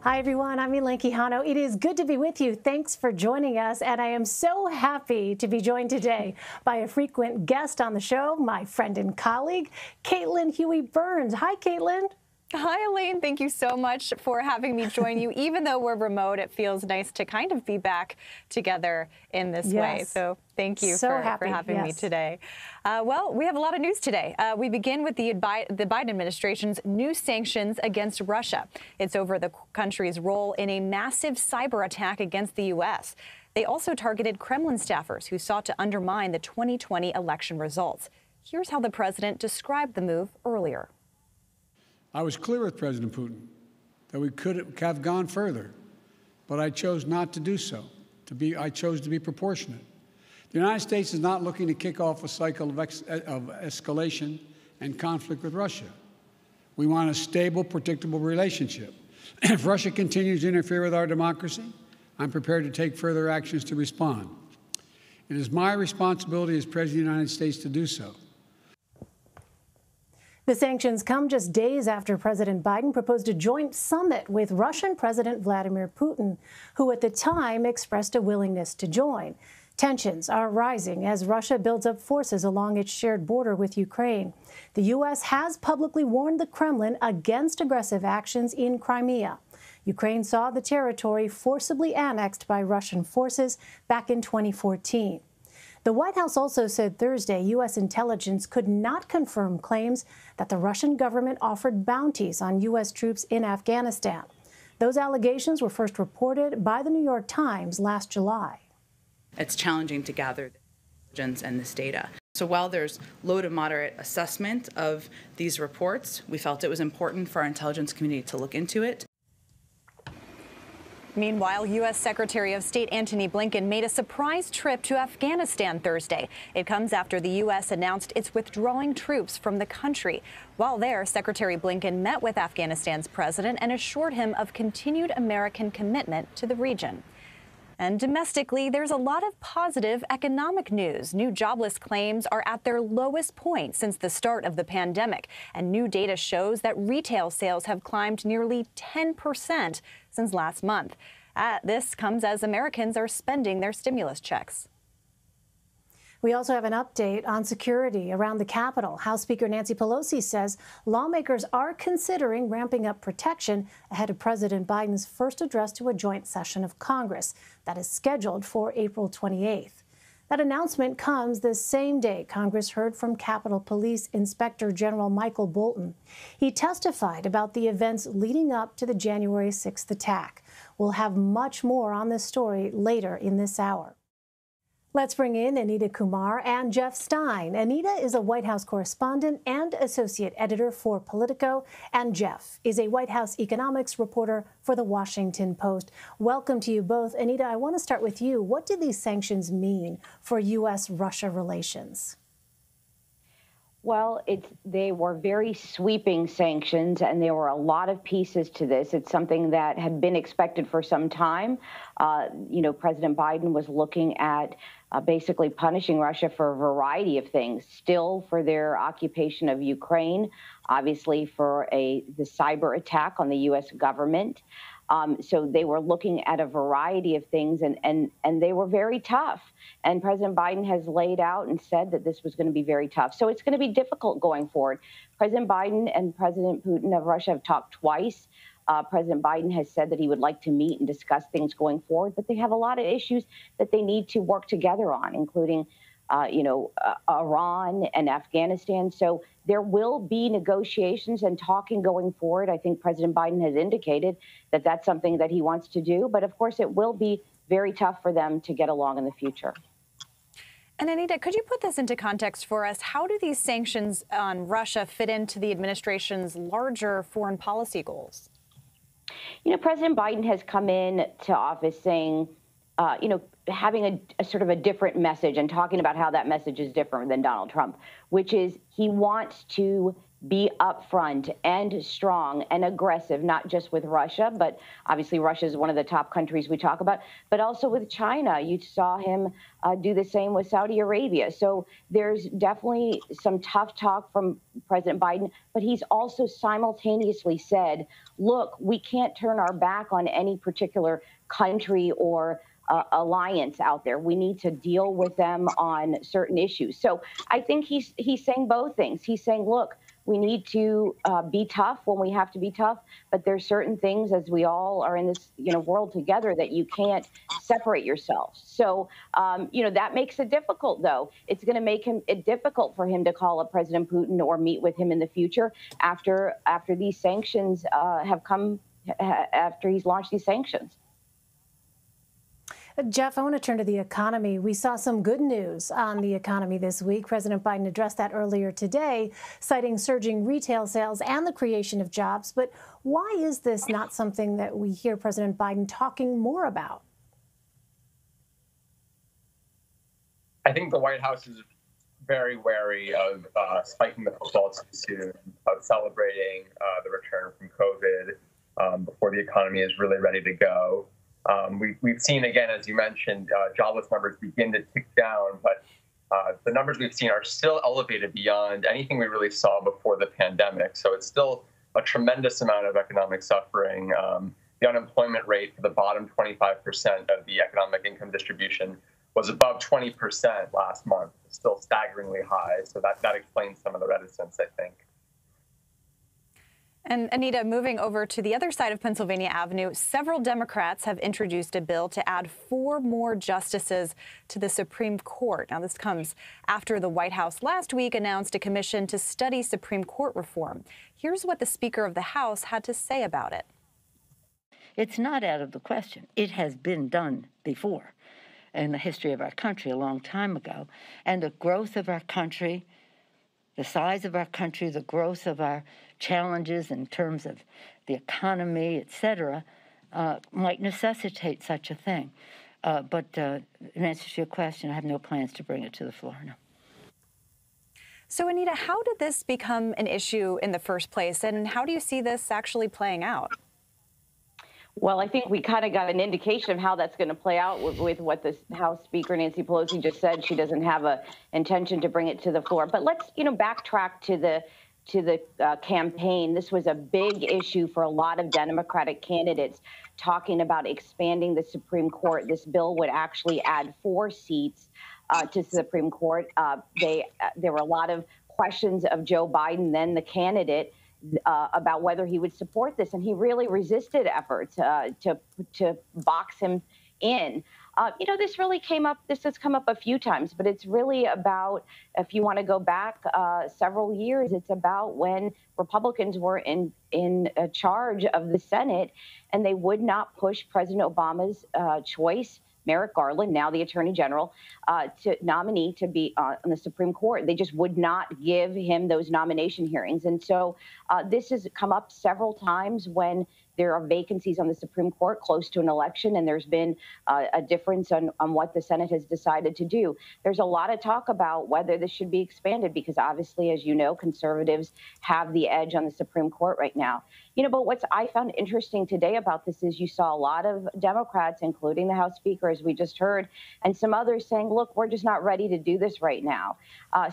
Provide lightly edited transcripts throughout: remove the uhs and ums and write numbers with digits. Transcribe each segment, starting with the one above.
Hi, everyone. I'm Elaine Quijano. It is good to be with you. Thanks for joining us. And I am so happy to be joined today by a frequent guest on the show, my friend and colleague, Caitlin Huey-Burns. Hi, Caitlin. Hi, Elaine. Thank you so much for having me join you. Even though we're remote, it feels nice to kind of be back together in this way. So thank you for having me today. Well, we have a lot of news today. We begin with the Biden administration's new sanctions against Russia. It's over the country's role in a massive cyber attack against the U.S. They also targeted Kremlin staffers who sought to undermine the 2020 election results. Here's how the president described the move earlier. I was clear with President Putin that we could have gone further, but I chose not to do so. I chose to be proportionate. The United States is not looking to kick off a cycle of escalation and conflict with Russia. We want a stable, predictable relationship. If Russia continues to interfere with our democracy, I'm prepared to take further actions to respond. It is my responsibility as President of the United States to do so. The sanctions come just days after President Biden proposed a joint summit with Russian President Vladimir Putin, who at the time expressed a willingness to join. Tensions are rising as Russia builds up forces along its shared border with Ukraine. The U.S. has publicly warned the Kremlin against aggressive actions in Crimea. Ukraine saw the territory forcibly annexed by Russian forces back in 2014. The White House also said Thursday U.S. intelligence could not confirm claims that the Russian government offered bounties on U.S. troops in Afghanistan. Those allegations were first reported by the New York Times last July. It's challenging to gather the intelligence and this data. So while there's low to moderate assessment of these reports, we felt it was important for our intelligence community to look into it. Meanwhile, U.S. Secretary of State Antony Blinken made a surprise trip to Afghanistan Thursday. It comes after the U.S. announced it's withdrawing troops from the country. While there, Secretary Blinken met with Afghanistan's president and assured him of continued American commitment to the region. And domestically, there's a lot of positive economic news. New jobless claims are at their lowest point since the start of the pandemic. And new data shows that retail sales have climbed nearly 10% since last month. This comes as Americans are spending their stimulus checks. We also have an update on security around the Capitol. House Speaker Nancy Pelosi says lawmakers are considering ramping up protection ahead of President Biden's first address to a joint session of Congress that is scheduled for April 28th. That announcement comes the same day Congress heard from Capitol Police Inspector General Michael Bolton. He testified about the events leading up to the January 6th attack. We'll have much more on this story later in this hour. Let's bring in Anita Kumar and Jeff Stein. Anita is a White House correspondent and associate editor for Politico, and Jeff is a White House economics reporter for The Washington Post. Welcome to you both. Anita, I want to start with you. What do these sanctions mean for U.S.-Russia relations? Well, they were very sweeping sanctions, and there were a lot of pieces to this. It's something that had been expected for some time. President Biden was looking at basically punishing Russia for a variety of things, still for their occupation of Ukraine, obviously for the cyber attack on the U.S. government. So they were looking at a variety of things, and they were very tough. And President Biden has laid out and said that this was going to be very tough. So it's going to be difficult going forward. President Biden and President Putin of Russia have talked twice. President Biden has said that he would like to meet and discuss things going forward, but they have a lot of issues that they need to work together on, including Iran and Afghanistan. So there will be negotiations and talking going forward. I think President Biden has indicated that that's something that he wants to do. But of course, it will be very tough for them to get along in the future. And Anita, could you put this into context for us? How do these sanctions on Russia fit into the administration's larger foreign policy goals? President Biden has come in to office saying, having a sort of a different message and talking about how that message is different than Donald Trump, which is he wants to be upfront and strong and aggressive, not just with Russia, but obviously Russia is one of the top countries we talk about, but also with China. You saw him do the same with Saudi Arabia. So there's definitely some tough talk from President Biden, but he's also simultaneously said, look, we can't turn our back on any particular country or alliance out there. We need to deal with them on certain issues. So I think he's saying both things. He's saying, look, we need to be tough when we have to be tough, but there's certain things, as we all are in this world together, that you can't separate yourselves. So that makes it difficult, though. It's going to make it difficult for him to call up President Putin or meet with him in the future after these sanctions have come, after he's launched these sanctions. Jeff, I want to turn to the economy. We saw some good news on the economy this week. President Biden addressed that earlier today, citing surging retail sales and the creation of jobs. But why is this not something that we hear President Biden talking more about? I think the White House is very wary of spiking the football too soon, of celebrating the return from COVID before the economy is really ready to go. We've seen, again, as you mentioned, jobless numbers begin to tick down, but the numbers we've seen are still elevated beyond anything we really saw before the pandemic. So it's still a tremendous amount of economic suffering. The unemployment rate for the bottom 25% of the economic income distribution was above 20% last month. It's still staggeringly high. So that explains some of the reticence, I think. And Anita, moving over to the other side of Pennsylvania Avenue, several Democrats have introduced a bill to add 4 more justices to the Supreme Court. Now, this comes after the White House last week announced a commission to study Supreme Court reform. Here's what the Speaker of the House had to say about it. It's not out of the question. It has been done before in the history of our country a long time ago. And the growth of our country, the size of our country, the growth of our challenges in terms of the economy, et cetera, might necessitate such a thing. But in answer to your question, I have no plans to bring it to the floor, no. So, Anita, how did this become an issue in the first place, and how do you see this actually playing out? Well, I think we kind of got an indication of how that's going to play out with what the House Speaker Nancy Pelosi just said. She doesn't have an intention to bring it to the floor. But let's, backtrack to the campaign. This was a big issue for a lot of Democratic candidates, talking about expanding the Supreme Court. This bill would actually add 4 seats to the Supreme Court. There were a lot of questions of Joe Biden, then the candidate, about whether he would support this, and he really resisted efforts to box him in. This really came up. This has come up a few times, but it's really about, if you want to go back several years, it's about when Republicans were in charge of the Senate, and they would not push President Obama's choice, Merrick Garland, now the Attorney General, nominee to be on the Supreme Court. They just would not give him those nomination hearings. And so this has come up several times when there are vacancies on the Supreme Court close to an election, and there's been a difference on what the Senate has decided to do. There's a lot of talk about whether this should be expanded because obviously, as you know, conservatives have the edge on the Supreme Court right now. But what I found interesting today about this is you saw a lot of Democrats, including the House Speaker, as we just heard, and some others saying, look, we're just not ready to do this right now.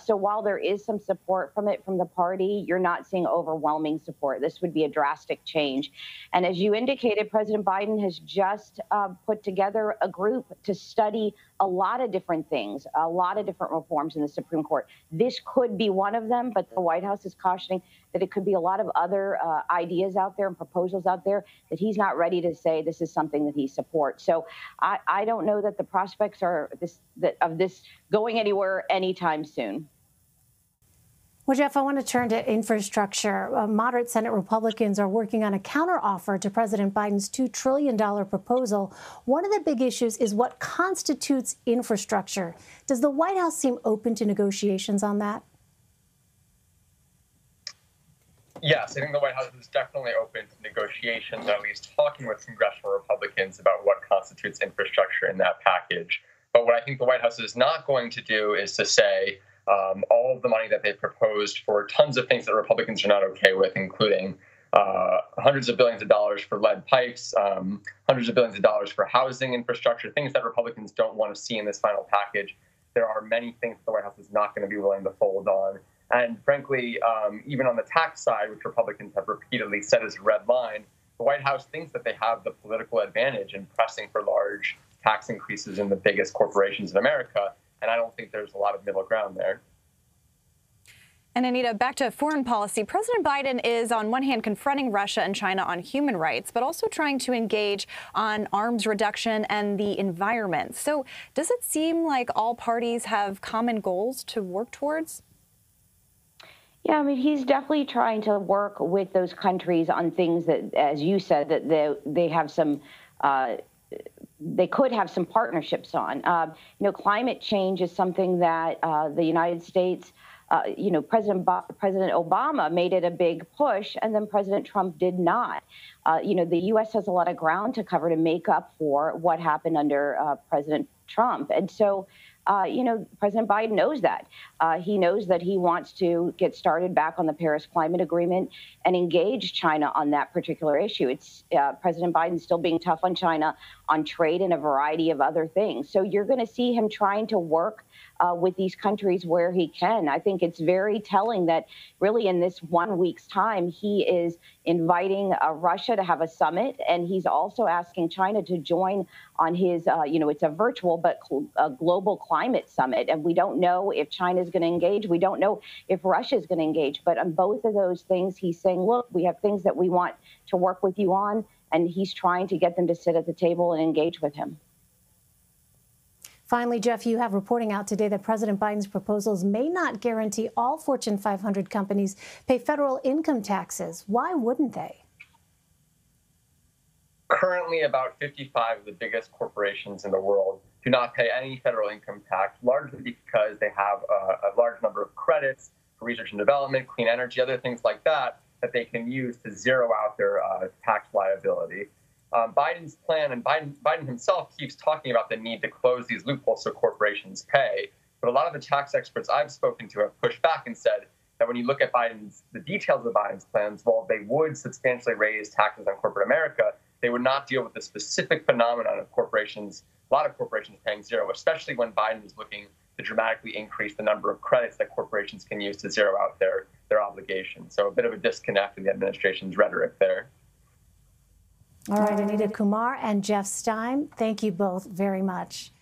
So while there is some support from the party, you're not seeing overwhelming support. This would be a drastic change. And as you indicated, President Biden has just put together a group to study a lot of different things, a lot of different reforms in the Supreme Court. This could be one of them, but the White House is cautioning that it could be a lot of other ideas out there and proposals out there that he's not ready to say this is something that he supports. So I don't know that the prospects are of this going anywhere anytime soon. Well, Jeff, I want to turn to infrastructure. Moderate Senate Republicans are working on a counteroffer to President Biden's $2 trillion proposal. One of the big issues is what constitutes infrastructure. Does the White House seem open to negotiations on that? Yes, I think the White House is definitely open to negotiations, at least talking with congressional Republicans about what constitutes infrastructure in that package. But what I think the White House is not going to do is to say, all of the money that they proposed for tons of things that Republicans are not okay with, including hundreds of billions of dollars for lead pipes, hundreds of billions of dollars for housing infrastructure, things that Republicans don't want to see in this final package. There are many things that the White House is not going to be willing to fold on. And frankly, even on the tax side, which Republicans have repeatedly said is a red line, the White House thinks that they have the political advantage in pressing for large tax increases in the biggest corporations in America. And I don't think there's a lot of middle ground there. And Anita, back to foreign policy. President Biden is on one hand confronting Russia and China on human rights, but also trying to engage on arms reduction and the environment. So does it seem like all parties have common goals to work towards? Yeah, I mean, he's definitely trying to work with those countries on things that, as you said, that they have some, they could have some partnerships on. You know, climate change is something that the United States, you know, President Obama made it a big push, and then President Trump did not. You know, the U.S. has a lot of ground to cover to make up for what happened under President Trump. And so, you know, President Biden knows that. He knows that he wants to get started back on the Paris Climate Agreement and engage China on that particular issue. It's President Biden still being tough on China on trade and a variety of other things. So you're going to see him trying to work with these countries where he can. I think it's very telling that really in this 1 week's time, he is inviting Russia to have a summit, and he's also asking China to join on his, you know, it's a virtual but a global climate summit. And we don't know if China is going to engage. We don't know if Russia is going to engage. But on both of those things, he's saying, look, we have things that we want to work with you on. And he's trying to get them to sit at the table and engage with him. Finally, Jeff, you have reporting out today that President Biden's proposals may not guarantee all Fortune 500 companies pay federal income taxes. Why wouldn't they? Currently, about 55 of the biggest corporations in the world do not pay any federal income tax, largely because they have a large number of credits for research and development, clean energy, other things like that, that they can use to zero out their tax liability. Biden's plan, and Biden himself keeps talking about the need to close these loopholes so corporations pay. But a lot of the tax experts I've spoken to have pushed back and said that when you look at the details of Biden's plans, while they would substantially raise taxes on corporate America, they would not deal with the specific phenomenon of corporations, a lot of corporations paying zero, especially when Biden is looking to dramatically increase the number of credits that corporations can use to zero out their obligations. So a bit of a disconnect in the administration's rhetoric there. All right, Anita Kumar and Jeff Stein, thank you both very much.